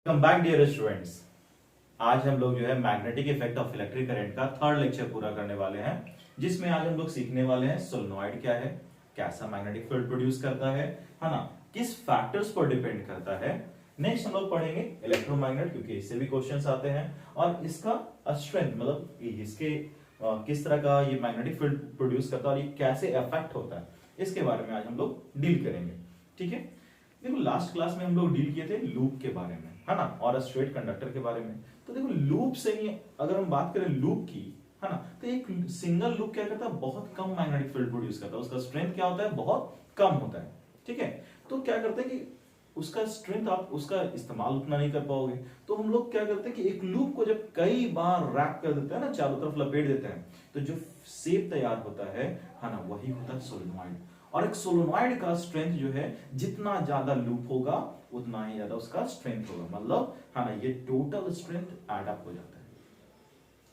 Come back dear students. आज हम लोग जो है magnetic effect of electric current का थर्ड लेक्चर पूरा करने वाले हैं, जिसमें आज हम लोग सीखने वाले हैं सोलेनॉइड क्या है, कैसा मैग्नेटिक फील्ड प्रोड्यूस करता है ना, किस फैक्टर्स पर डिपेंड करता है। नेक्स्ट हम लोग पढ़ेंगे इलेक्ट्रोमैग्नेट, क्योंकि इससे भी क्वेश्चंस आते हैं, और इसका स्ट्रेंथ मतलब इसके किस तरह का ये मैग्नेटिक फील्ड प्रोड्यूस करता है और ये कैसे अफेक्ट होता है, इसके बारे में आज हम लोग डील करेंगे। ठीक है, देखो लास्ट क्लास में हम लोग डील किए थे लूप के बारे में, है ना, और स्ट्रेट कंडक्टर के बारे में। तो देखो लूप से ही अगर हम बात करें लूप की, है ना, तो एक सिंगल लूप क्या करता है, बहुत कम मैग्नेटिक फील्ड प्रोड्यूस करता है, उसका स्ट्रेंथ क्या होता है, बहुत कम होता है। ठीक है, तो क्या करते हैं कि उसका स्ट्रेंथ आप उसका इस्तेमाल उतना नहीं कर पाओगे, तो हम लोग क्या करते हैं कि एक लूप को जब कई बार रैप कर देते हैं ना, चारों तरफ लपेट देते हैं, तो जो शेप तैयार होता है ना, वही होता है सोलेनॉइड। और एक सोलेनॉइड का स्ट्रेंथ जो है, जितना ज्यादा लूप होगा उतना ही ज्यादा उसका स्ट्रेंथ होगा, मतलब है ना, ये टोटल स्ट्रेंथ ऐड अप हो जाता है।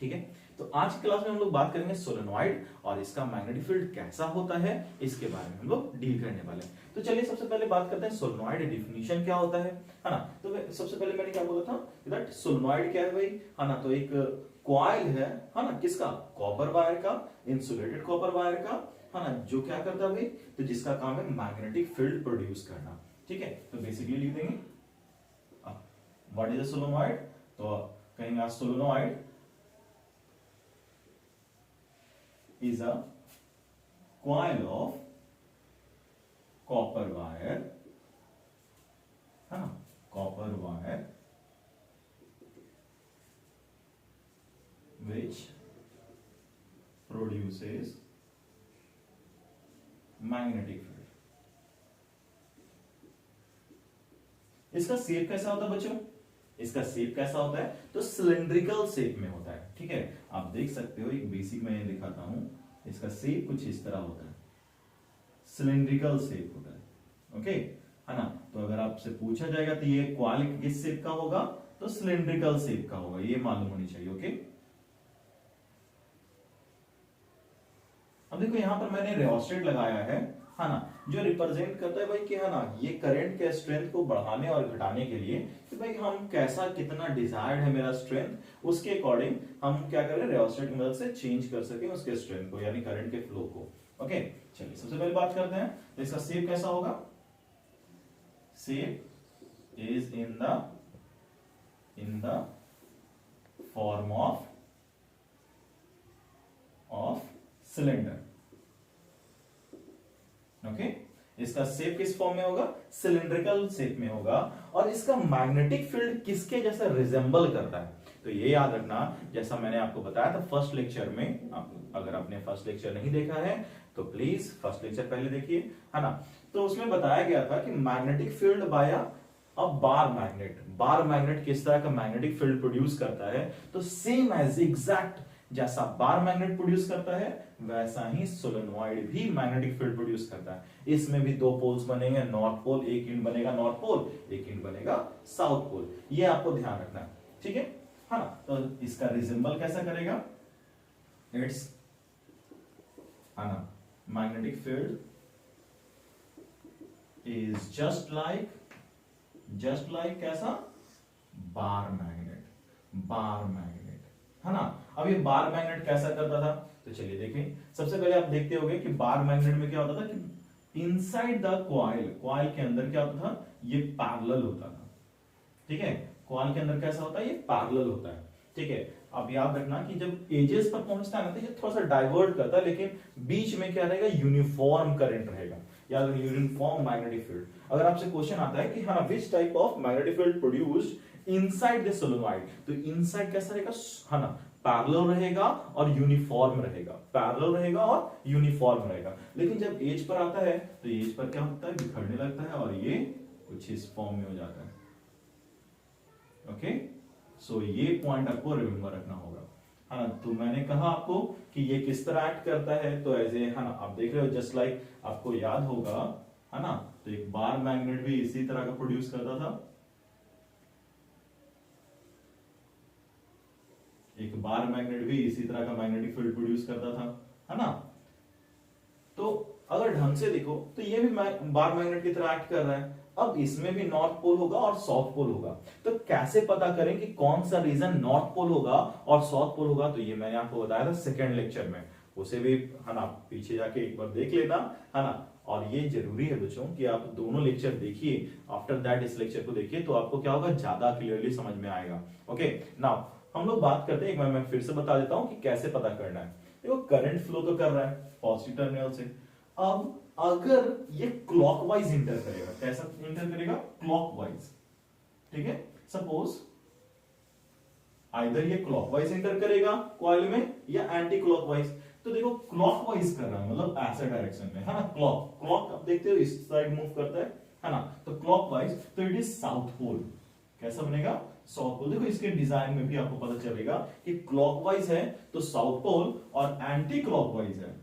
ठीक है, तो आज की क्लास में हम लोग बात करेंगे सोलेनॉइड और इसका मैग्नेटिक फील्ड कैसा होता है, इसके बारे में हम लोग डील करने वाले हैं। तो चलिए सबसे पहले बात करते हैं सोलेनॉइड डिफिनीशन क्या होता है ना। तो सबसे पहले मैंने क्या बोला था, दैट सोलेनॉइड क्या है भाई, है ना, तो एक कॉइल है ना, किसका, कॉपर वायर का, इंसुलेटेड कॉपर वायर का, है ना, जो क्या करता है भाई, तो जिसका काम है मैग्नेटिक फील्ड प्रोड्यूस करना। ठीक है, तो बेसिकली लिख देंगे व्हाट इज अ सोलेनॉइड, तो कहेंगे आज solenoid is a coil of copper wire, है ना, copper wire which produces magnetic field। इसका शेप कैसा होता है बच्चों, इसका शेप कैसा होता है, तो सिलिंड्रिकल शेप में होता है। ठीक है, आप देख सकते हो, एक बेसिक में दिखाता हूं, इसका शेप कुछ इस तरह होता है, सिलिंड्रिकल शेप होता है। ओके, है ना, तो अगर आपसे पूछा जाएगा तो ये क्वालिक किस शेप का होगा, तो सिलिंड्रिकल शेप का होगा, ये मालूम होनी चाहिए। ओके, अब देखो यहां पर मैंने रियोस्टेट लगाया है ना, जो रिप्रेजेंट करता है भाई कि है ना, ये करंट के स्ट्रेंथ को बढ़ाने और घटाने के लिए कि भाई हम कैसा कितना डिजायर्ड है मेरा स्ट्रेंथ, उसके अकॉर्डिंग हम क्या करें, रियोस्टेट की मदद से चेंज कर सके उसके स्ट्रेंथ को, यानी करंट के फ्लो को। ओके, चलिए सबसे पहले बात करते हैं, तो इसका शेप कैसा होगा, shape is in the form of cylinder. Okay, इसका शेप किस फॉर्म में होगा, सिलिंड्रिकल शेप में होगा, और इसका मैग्नेटिक फील्ड किसके जैसा रिजेंबल करता है, तो ये याद रखना, जैसा मैंने आपको बताया था फर्स्ट लेक्चर में, अगर आपने फर्स्ट लेक्चर नहीं देखा है तो प्लीज फर्स्ट लेक्चर पहले देखिए, है ना, तो उसमें बताया गया था कि मैग्नेटिक फील्ड बाय अ बार मैग्नेट किस तरह का मैग्नेटिक फील्ड प्रोड्यूस करता है, तो सेम एज एग्जैक्ट जैसा बार मैग्नेट प्रोड्यूस करता है, वैसा ही सोलेनॉइड भी मैग्नेटिक फील्ड प्रोड्यूस करता है। इसमें भी दो पोल्स बनेंगे, नॉर्थ पोल, एक एंड बनेगा नॉर्थ पोल, एक एंड बनेगा साउथ पोल, ये आपको ध्यान रखना है। ठीक है ना, तो इसका रिजेंबल कैसा करेगा, इट्स है ना, magnetic field is just like कैसा, बार मैग्नेट, है ना। अब ये बार मैग्नेट कैसा करता था, तो चलिए देखें, सबसे पहले आप देखते होंगे कि बार मैग्नेट में क्या होता था कि इनसाइड द कॉइल के अंदर क्या होता था, ये पैरेलल होता था। ठीक है, कॉइल के अंदर कैसा होता है, ये पैरेलल होता है। ठीक है, अब याद रखना कि जब एजेस पर पहुंचता है ना, तो ये थोड़ा सा डाइवर्ट करता है, लेकिन बीच में क्या रहेगा, यूनिफॉर्म करंट रहेगा, या यूनिफॉर्म मैग्नेटिक फील्ड। अगर आपसे क्वेश्चन आता है कि हाँ, which type of magnetic field produced inside the solenoid, तो इनसाइड कैसा रहेगा, है ना, पैरेलल रहेगा और यूनिफॉर्म रहेगा, पैरेलल रहेगा और यूनिफॉर्म रहेगा। लेकिन जब एज पर आता है तो एज पर क्या होता है, बिखरने लगता है और ये कुछ इस फॉर्म में हो जाता है। ओके, सो ये पॉइंट आपको रिमेंबर रखना होगा, है ना। तो मैंने कहा आपको कि ये किस तरह एक्ट करता है, तो ऐसे, है ना, आप देख रहे हो, जस्ट लाइक आपको याद होगा, है ना, तो एक बार मैग्नेट भी इसी तरह का प्रोड्यूस करता था, एक बार मैग्नेट भी इसी तरह का मैग्नेटिक फील्ड प्रोड्यूस करता था, है ना। तो अगर ढंग से देखो तो ये भी बार मैग्नेट की तरह एक्ट कर रहा है। अब इसमें भी नॉर्थ पोल होगा और साउथ पोल होगा, तो कैसे पता करें कि कौन सा रीजन नॉर्थ पोल होगा और साउथ पोल होगा, तो ये मैंने आपको बताया था सेकेंड लेक्चर में, उसे भी है ना पीछे जाके एक बार देख लेना, है ना। और ये जरूरी है बच्चों कि आप दोनों लेक्चर देखिए, आफ्टर दैट इस लेक्चर को देखिए, तो आपको क्या होगा, ज्यादा क्लियरली समझ में आएगा। ओके, नाउ हम लोग बात करते हैं, एक बार मैं फिर से बता देता हूं कि कैसे पता करना है। देखो करंट फ्लो तो कर रहा है पॉजिटिव टर्मिनल से, अब अगर ये क्लॉकवाइज इंटर करेगा, कैसा इंटर करेगा, क्लॉकवाइज, ठीक है। सपोज आइदर ये क्लॉकवाइज इंटर करेगा कॉइल में या एंटी क्लॉकवाइज, तो देखो क्लॉकवाइज कर रहा है मतलब ऐसे डायरेक्शन में, है ना। क्लॉक आप देखते हो इस साइड मूव करता है ना, तो क्लॉकवाइज, तो इट इज साउथ पोल। कैसा बनेगा, साउथ पोल। देखो इसके डिजाइन में भी आपको पता चलेगा कि क्लॉकवाइज है तो साउथ पोल और एंटी क्लॉकवाइज है,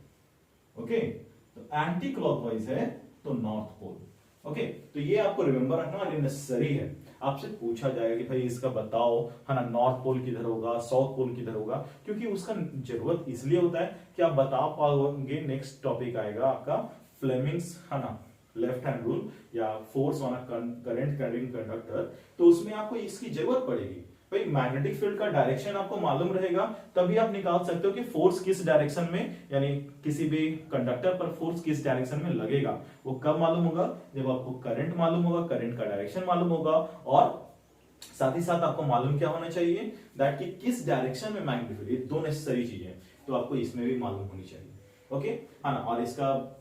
ओके, तो एंटी क्लॉकवाइज है तो नॉर्थ पोल। ओके, तो ये आपको रिमेंबर रखना और नेसेसरी है। आपसे पूछा जाएगा कि भाई इसका बताओ, है ना, नॉर्थ पोल किधर होगा, साउथ पोल किधर होगा, क्योंकि उसका जरूरत इसलिए होता है कि आप बता पाओगे। नेक्स्ट टॉपिक आएगा आपका फ्लेमिंग्स, है ना, लेफ्ट हैंड रूल या force on a current carrying conductor, तो उसमें आपको इसकी जरूरत पड़ेगी। भाई मैग्नेटिक फील्ड का डायरेक्शन आपको मालूम रहेगा तभी आप निकाल सकते हो कि फोर्स किस डायरेक्शन में, यानी किसी भी कंडक्टर पर फोर्स किस डायरेक्शन में लगेगा। वो कब मालूम होगा, जब आपको करंट मालूम होगा, करंट का डायरेक्शन मालूम होगा, और साथ ही साथ आपको मालूम क्या होना चाहिए, दैट कि किस डायरेक्शन में मैग्नेटिक फील्ड, ये दो नेसेसरी चीजें, तो आपको इसमें भी मालूम होनी चाहिए। ओके, है ना। और इसका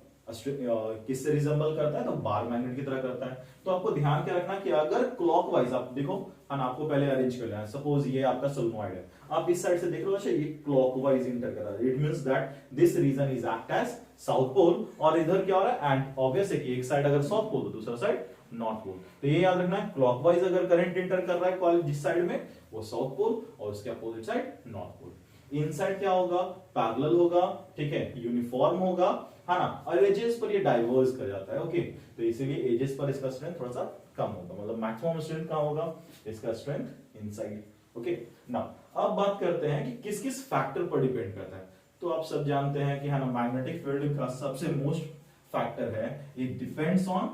किससे रिजेंबल करता है, तो बार मैग्नेट की तरह करता है। तो आपको ध्यान क्या रखना कि अगर क्लॉकवाइज आप देखो, आपको पहले अरेंज कर लेना है। सपोज ये आपका सोलेनॉइड है, आप इस साइड से देख रहे हो, अच्छा ये क्लॉकवाइज इंटर कर रहा है, it means that this region is act as south pole, और इधर क्या हो रहा है, एंड ऑब्वियस है कि एक साइड अगर साउथ पोल तो दूसरा साइड नॉर्थ पोल। तो ये याद रखना है, क्लॉकवाइज अगर करंट इंटर कर रहा है कॉइल जिस साइड में, वो साउथ पोल, और उसके opposite side north pole. Inside क्या होगा, पैरेलल होगा, ठीक है, यूनिफॉर्म होगा, है ना, और एजेस पर ये डाइवर्ज कर जाता है। ओके, तो इसीलिए एजेस पर इसका स्ट्रेंथ थोड़ा सा कम होगा, मतलब मैक्सिमम स्ट्रेंथ कहाँ होगा, इसका स्ट्रेंथ इनसाइड। ओके, नाउ अब बात करते हैं कि किस किस फैक्टर पर डिपेंड करता है। तो आप सब जानते हैं कि है ना, मैग्नेटिक फील्ड का सबसे मोस्ट फैक्टर है, it depends on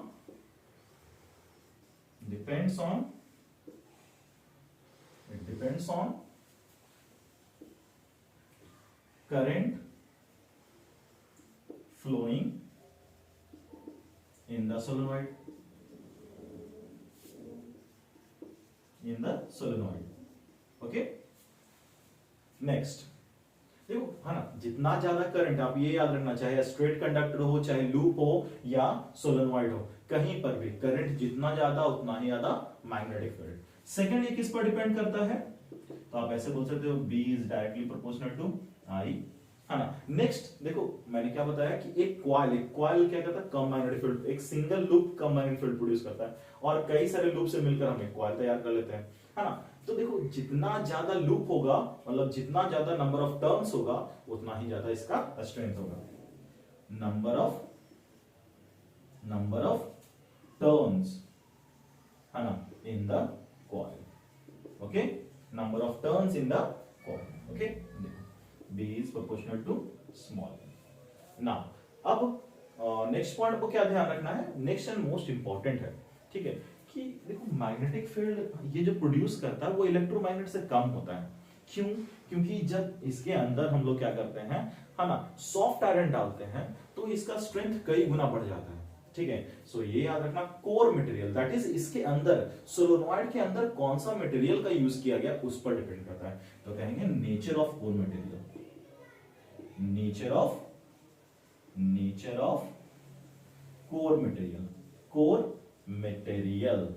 current flowing in the solenoid, okay. Next देखो, है ना, जितना ज्यादा करंट, आप ये याद रखना, चाहे स्ट्रेट कंडक्टर हो, चाहे लूप हो या सोलेनॉइड हो, कहीं पर भी करंट जितना ज्यादा उतना ही ज्यादा मैग्नेटिक फील्ड। सेकंड, ये किस पर डिपेंड करता है, तो आप ऐसे बोल सकते हो B is directly proportional to I, है ना। नेक्स्ट देखो, मैंने क्या बताया कि एक कॉइल क्या करता है, कम मैग्नेटिक फील्ड, एक सिंगल लूप कम मैग्नेटिक फील्ड प्रोड्यूस करता है, और कई सारे लूप से मिलकर हम एक कॉइल तैयार कर लेते हैं, है ना। तो देखो जितना ज्यादा लूप होगा, मतलब जितना ज्यादा नंबर ऑफ टर्न्स होगा, उतना ही ज्यादा इसका स्ट्रेंथ होगा। नंबर ऑफ टर्न्स, है ना, in the coil. Okay, number of turns in the coil. Okay, B is proportional to small. Now, अब नेक्स्ट पॉइंट को क्या ध्यान रखना है, नेक्स्ट एंड मोस्ट इंपॉर्टेंट है, ठीक है, कि देखो मैग्नेटिक फील्ड ये जो प्रोड्यूस करता है वो इलेक्ट्रोमैग्नेट से कम होता है। क्यों, क्योंकि जब इसके अंदर हम लोग क्या करते हैं, है ना, सॉफ्ट आयरन डालते हैं, तो इसका स्ट्रेंथ कई गुना बढ़ जाता है, ठीक है। सो ये याद रखना, कोर मटेरियल, दैट इज इसके अंदर सोलेनॉइड के अंदर कौन सा मटेरियल का यूज किया गया उस पर डिपेंड करता है। तो कहेंगे nature of core material, nature of core material,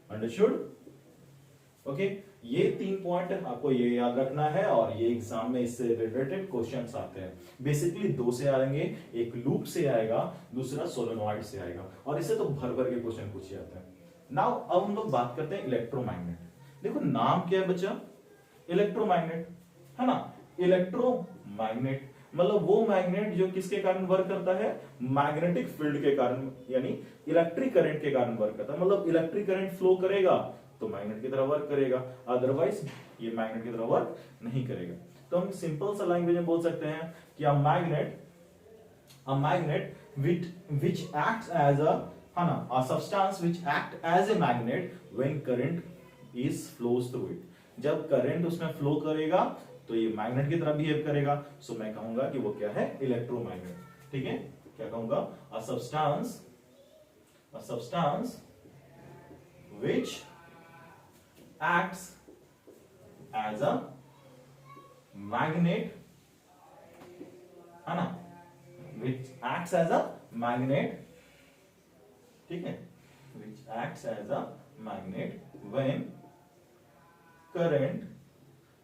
understood. Okay, ये 3 पॉइंट आपको ये याद रखना है, और ये एग्जाम में इससे रिलेटेड क्वेश्चंस आते हैं। बेसिकली 2 से आएंगे, एक लूप से आएगा, दूसरा सोलेनॉइड से आएगा, और इससे तो भर भर के क्वेश्चन पूछे जाते हैं। नाउ अब हम लोग बात करते हैं इलेक्ट्रोमैग्नेट। देखो नाम क्या है बच्चा, इलेक्ट्रोमैग्नेट, है ना। इलेक्ट्रोमैग्नेट मतलब वो मैग्नेट जो किसके कारण वर्क करता है, मैग्नेटिक फील्ड के कारण, यानी इलेक्ट्रिक करंट के कारण वर्क करता है। मतलब इलेक्ट्रिक करंट फ्लो करेगा तो मैग्नेट की तरह वर्क करेगा, अदरवाइज ये मैग्नेट की तरह वर्क नहीं करेगा। तो हम सिंपल सा लैंग्वेज में बोल सकते हैं कि a magnet which acts as a, है ना, a substance which act as a magnet when current is flows through it. जब करंट उसमें फ्लो करेगा तो ये मैग्नेट की तरह बिहेव करेगा, सो मैं कहूंगा कि वो क्या है, इलेक्ट्रोमैग्नेट। ठीक है, क्या कहूंगा, a substance which acts as a magnet, है ना, which acts as a magnet, ठीक है, which acts as a magnet when current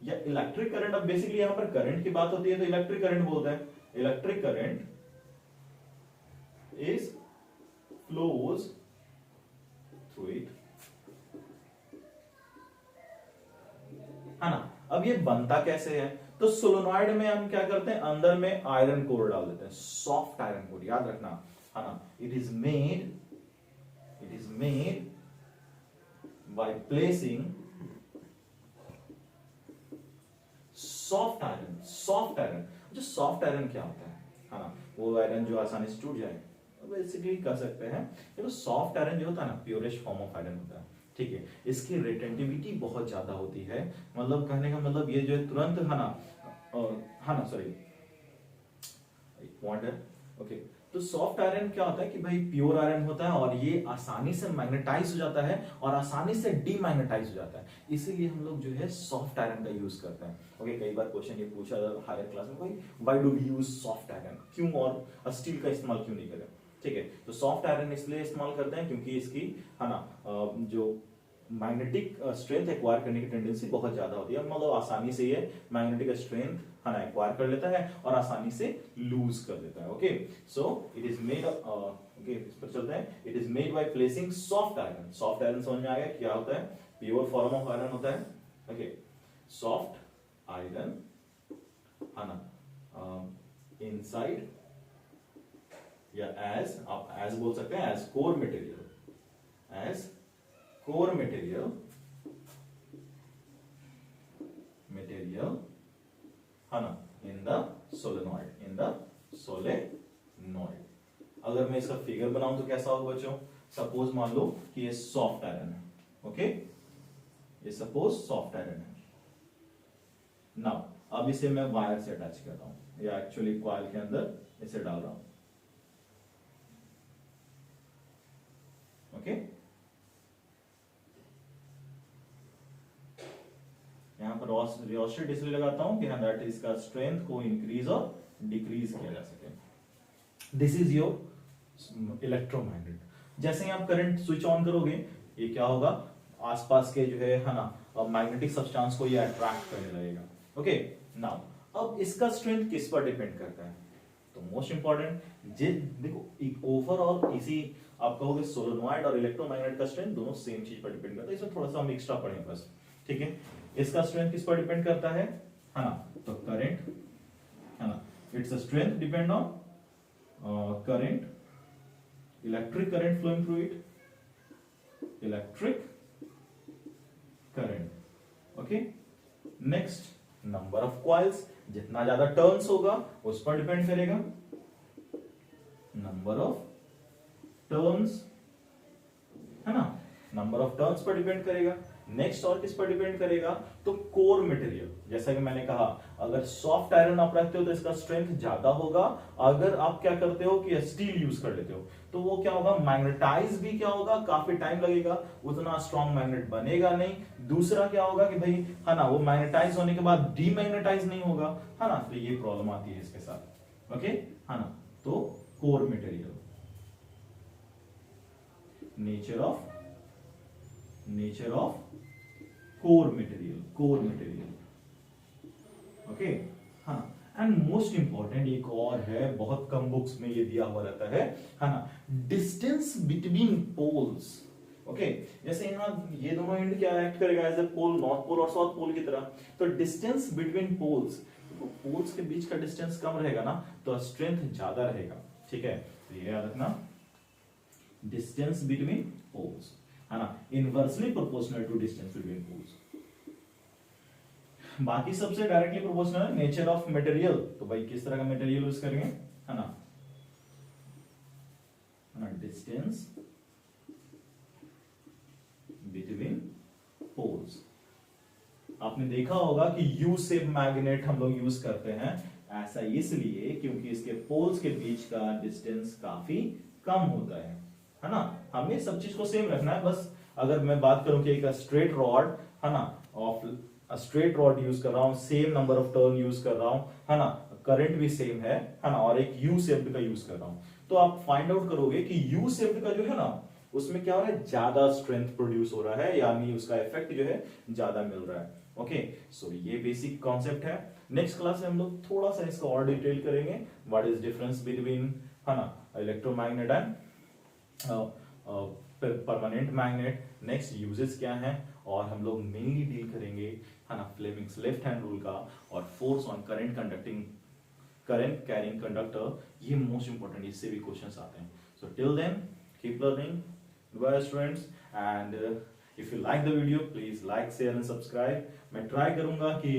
या इलेक्ट्रिक करंट, अब बेसिकली यहां पर करंट की बात होती है तो इलेक्ट्रिक करंट बोलते हैं, electric current is flows through it, है ना। अब ये बनता कैसे है, तो सोलोनॉइड में हम क्या करते हैं, अंदर में आयरन कोर डाल देते हैं, सॉफ्ट आयरन कोर, याद रखना, है ना। It is made by placing soft iron. जो सॉफ्ट आयरन क्या होता है ना, वो आयरन जो आसानी से टूट जाए, बेसिकली कह सकते हैं ये तो सॉफ्ट आयरन जो होता है ना, प्योरेस्ट फॉर्म ऑफ आयरन होता है, ठीक है। इसकी रिटेंटिविटी बहुत ज्यादा होती है, मतलब कहने का मतलब ये जो है तुरंत, है ना, सॉरी पॉइंट है, ओके। तो सॉफ्ट आयरन क्या होता है कि भाई प्योर आयरन होता है और ये आसानी से मैग्नेटाइज हो जाता है और आसानी से डीमैग्नेटाइज हो जाता है, इसीलिए हम लोग जो है सॉफ्ट आयरन का यूज करते हैं। ओके, कई बार क्वेश्चन ये पूछा हायर क्लास में, भाई why do we use soft iron, क्यों, और स्टील का इस्तेमाल क्यों नहीं करें, ठीक है। तो सॉफ्ट आयरन इसलिए इस्तेमाल करते हैं क्योंकि इसकी, है ना, जो मैग्नेटिक स्ट्रेंथ एक्वायर करने की टेंडेंसी बहुत ज्यादा होती है, मतलब आसानी से ये मैग्नेटिक स्ट्रेंथ, है ना, एक्वायर कर लेता है और आसानी से लूज कर देता है। Okay, so it is made, okay इस पर चलते हैं, it is made by placing soft iron. Soft iron समझ में आ गया क्या होता है, प्योर फॉर्म ऑफ आयरन होता है, ओके, सॉफ्ट आयरन, है ना, इनसाइड, या एज, आप एज बोल सकते हैं, as core material, as core material, है ना, in the solenoid। अगर मैं इसका फिगर बनाऊं तो कैसा होगा बच्चों, सपोज मान लो कि ये सॉफ्ट आयरन है, ओके, ये सपोज सॉफ्ट आयरन है। नाउ अब इसे मैं वायर से अटैच कर रहा हूं, या एक्चुअली कॉइल के अंदर इसे डाल रहा हूं, ओके। यहां पर रियोस्टेट इसलिए लगाता हूं कि दैट इसका स्ट्रेंथ को इंक्रीज और डिक्रीज किया जा सके। This is your electromagnet. जैसे ही आप करंट स्विच ऑन करोगे, ये क्या होगा, आसपास के जो है ना, मैग्नेटिक सब्सटेंस को ये अट्रैक्ट करने लगेगा। ओके, नाउ अब इसका स्ट्रेंथ किस पर डिपेंड करता है, तो मोस्ट इंपॉर्टेंट, देखो ओवरऑल इसी आप कहोगे सोलोनॉइड और इलेक्ट्रोमैग्नेट का स्ट्रेंथ दोनों सेम चीज पर डिपेंड करता है, इसमें थोड़ा सा हम एक्स्ट्रा पढ़ेंगे बस, ठीक है। इसका स्ट्रेंथ किस पर डिपेंड करता है ना, तो करंट, है ना, it's a strength depend on current, electric current flowing through it, electric current, okay. Next, number of coils, जितना ज्यादा टर्न्स होगा उस पर डिपेंड करेगा, नंबर ऑफ टर्न्स, है ना, number of turns per depend करेगा। नेक्स्ट और किस पर डिपेंड करेगा, तो कोर मटेरियल, जैसा कि मैंने कहा, अगर सॉफ्ट आयरन आप रखते हो तो इसका स्ट्रेंथ ज्यादा होगा, अगर आप क्या करते हो कि स्टील यूज कर लेते हो तो वो क्या होगा, मैग्नेटाइज भी क्या होगा, काफी टाइम लगेगा, उतना स्ट्रॉन्ग मैग्नेट बनेगा नहीं। दूसरा क्या होगा कि भाई, है ना, वो मैग्नेटाइज होने के बाद डीमैग्नेटाइज नहीं होगा, है ना, तो ये प्रॉब्लम आती है इसके साथ, ओके, है ना। तो core material, nature of core material, okay, हाँ। एंड मोस्ट इंपॉर्टेंट एक और है, बहुत कम बुक्स में ये दिया हुआ रहता है ना, डिस्टेंस बिटवीन पोल्स, ओके। जैसे यहाँ ये दोनों एंड क्या एक्ट करेगा, as a pole, north pole और साउथ पोल की तरह, तो डिस्टेंस बिटवीन पोल्स, तो पोल्स के बीच का डिस्टेंस कम रहेगा ना, तो स्ट्रेंथ ज्यादा रहेगा, ठीक है। तो ये याद रखना, डिस्टेंस बिटवीन पोल्स, है ना, inversely proportional to distance between poles. बाकी सबसे डायरेक्टली प्रोपोर्शनल है नेचर ऑफ मटेरियल, तो भाई किस तरह का मटेरियल यूज करेंगे, है ना, डिस्टेंस बिटवीन पोल्स। आपने देखा होगा कि यू शेप मैग्नेट हम लोग यूज करते हैं, ऐसा इसलिए क्योंकि इसके पोल्स के बीच का डिस्टेंस काफी कम होता है ना। हमें सब चीज को सेम रखना है, बस अगर मैं बात करूं कि एक स्ट्रेट रॉड है ना, ऑफ स्ट्रेट रॉड यूज कर रहा हूं, same number of turn use कर रहा हूं है ना, करंट भी सेम है ना, और एक यू शेप्ड का यूज कर रहा हूं, तो आप फाइंड आउट करोगे कि यू शेप्ड का जो है ना, उसमें क्या हो रहा है, ज्यादा स्ट्रेंथ प्रोड्यूस हो रहा है, यानी उसका इफेक्ट जो है ज्यादा मिल रहा है। ओके, सो ये बेसिक कॉन्सेप्ट है। नेक्स्ट क्लास में हम लोग थोड़ा सा इसको और डिटेल करेंगे, व्हाट इज डिफरेंस बिटवीन है ना electromagnet and permanent magnet, next uses क्या हैं, और हम लोग मेनली डील करेंगे है ना फ्लेमिंग्स लेफ्ट हैंड रूल का, और force on current carrying conductor, ये मोस्ट इंपॉर्टेंट, इससे भी क्वेश्चंस आते हैं। So till then keep learning, bye students, and if you like the video please like share and subscribe. मैं ट्राई करूंगा कि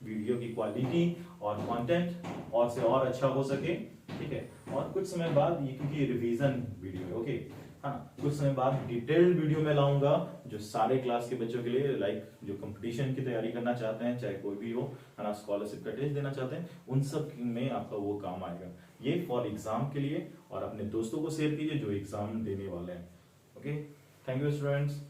वीडियो की क्वालिटी और कंटेंट और से और अच्छा हो सके, ठीक है। और कुछ समय बाद ये, क्योंकि रिवीजन वीडियो है, ओके, हाँ, कुछ समय बाद डिटेल्ड वीडियो में लाऊंगा जो सारे क्लास के बच्चों के लिए, लाइक जो कंपटीशन की तैयारी करना चाहते हैं, चाहे कोई भी हो है ना, स्कॉलरशिप का टेस्ट देना चाहते हैं, उन सब में आपका वो काम आएगा। ये फॉर एग्जाम के लिए, और अपने दोस्तों को शेयर कीजिए जो एग्जाम देने वाले हैं। Okay, thank you students.